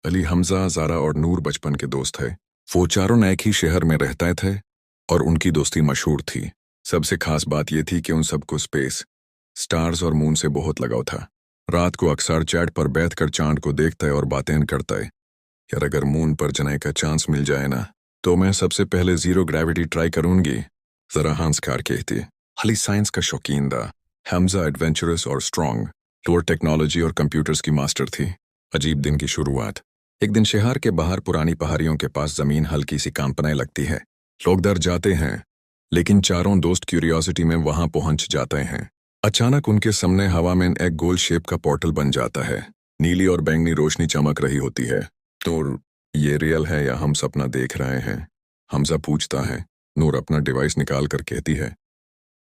अली, हमजा, ज़ारा और नूर बचपन के दोस्त थे। वो चारों एक ही शहर में रहते थे और उनकी दोस्ती मशहूर थी। सबसे खास बात यह थी कि उन सबको स्पेस, स्टार्स और मून से बहुत लगाव था। रात को अक्सर चैट पर बैठकर चांद को देखता है और बातें करता है। यार, अगर मून पर जाने का चांस मिल जाए ना, तो मैं सबसे पहले जीरो ग्रेविटी ट्राई करूंगी, जरा हंस कर कहती। अली साइंस का शौकीन था। हमजा एडवेंचरस और स्ट्रॉन्ग, लोअर टेक्नोलॉजी और कंप्यूटर्स की मास्टर थी। अजीब दिन की शुरुआत। एक दिन शहर के बाहर पुरानी पहाड़ियों के पास जमीन हल्की सी कांपने लगती है। लोग डर जाते हैं, लेकिन चारों दोस्त क्यूरियोसिटी में वहां पहुंच जाते हैं। अचानक उनके सामने हवा में एक गोल शेप का पोर्टल बन जाता है। नीली और बैंगनी रोशनी चमक रही होती है। तो ये रियल है या हम सपना देख रहे हैं? हमजा पूछता है। नूर अपना डिवाइस निकाल कर कहती है,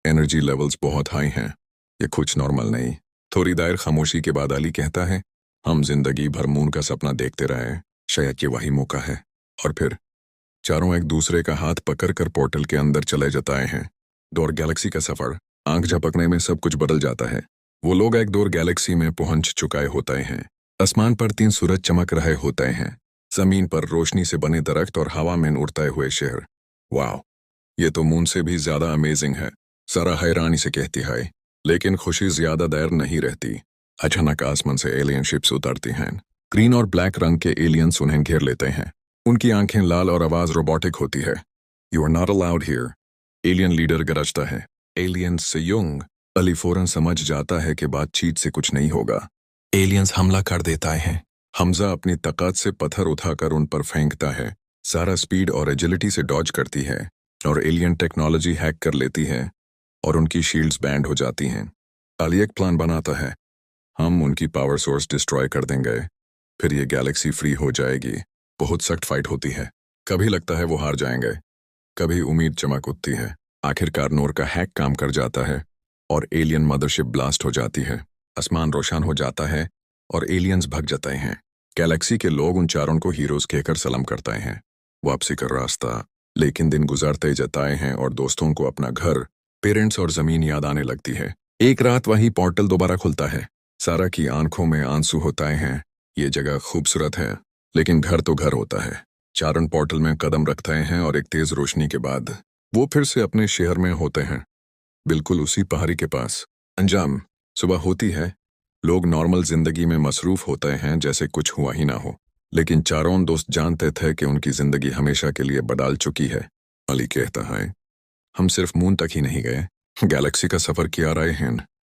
एनर्जी लेवल्स बहुत हाई हैं, ये कुछ नॉर्मल नहीं। थोड़ी देर खामोशी के बाद अली कहता है, हम जिंदगी भर मून का सपना देखते रहे हैं, शायद ये वही मौका है। और फिर चारों एक दूसरे का हाथ पकड़कर पोर्टल के अंदर चले जाते हैं। दूर गैलेक्सी का सफर, आंख झपकने में सब कुछ बदल जाता है। वो लोग एक दूर गैलेक्सी में पहुंच चुके होते हैं। आसमान पर 3 सूरज चमक रहे होते हैं। जमीन पर रोशनी से बने दरख्त और हवा में उड़ते हुए शहर। वाह, ये तो मून से भी ज्यादा अमेजिंग है, सारा हैरानी से कहती है। लेकिन खुशी ज्यादा देर नहीं रहती। अचानक आसमान से एलियन शिप्स उतरती हैं। ग्रीन और ब्लैक रंग के एलियंस उन्हें घेर लेते हैं। उनकी आंखें लाल और आवाज रोबोटिक होती है। You are not allowed here, alien leader गरजता है। एलियंस से युंग। अली फौरन समझ जाता है कि बातचीत से कुछ नहीं होगा। एलियंस हमला कर देता है। हमजा अपनी ताकत से पत्थर उठाकर उन पर फेंकता है। सारा स्पीड और एजिलिटी से डॉज करती है और एलियन टेक्नोलॉजी हैक कर लेती है और उनकी शील्ड्स बैंड हो जाती हैं। अली एक प्लान बनाता है। हम उनकी पावर सोर्स डिस्ट्रॉय कर देंगे, फिर ये गैलेक्सी फ्री हो जाएगी। बहुत सख्त फाइट होती है। कभी लगता है वो हार जाएंगे, कभी उम्मीद चमक उठती है। आखिरकार नूर का हैक काम कर जाता है और एलियन मदरशिप ब्लास्ट हो जाती है। आसमान रोशन हो जाता है और एलियंस भाग जाते हैं। गैलेक्सी के लोग उन चारों को हीरोज कहकर सलाम करते हैं। वापसी का रास्ता। लेकिन दिन गुजरते जाते हैं और दोस्तों को अपना घर, पेरेंट्स और जमीन याद आने लगती है। एक रात वही पोर्टल दोबारा खुलता है। सारा की आंखों में आंसू होते हैं। ये जगह खूबसूरत है, लेकिन घर तो घर होता है। चारण पोर्टल में कदम रखते हैं और एक तेज रोशनी के बाद वो फिर से अपने शहर में होते हैं, बिल्कुल उसी पहाड़ी के पास। अंजाम। सुबह होती है। लोग नॉर्मल जिंदगी में मसरूफ होते हैं जैसे कुछ हुआ ही ना हो। लेकिन चारों दोस्त जानते थे कि उनकी जिंदगी हमेशा के लिए बदल चुकी है। अली कहता है, हम सिर्फ मून तक ही नहीं गए, गैलेक्सी का सफर किया रहे हैं।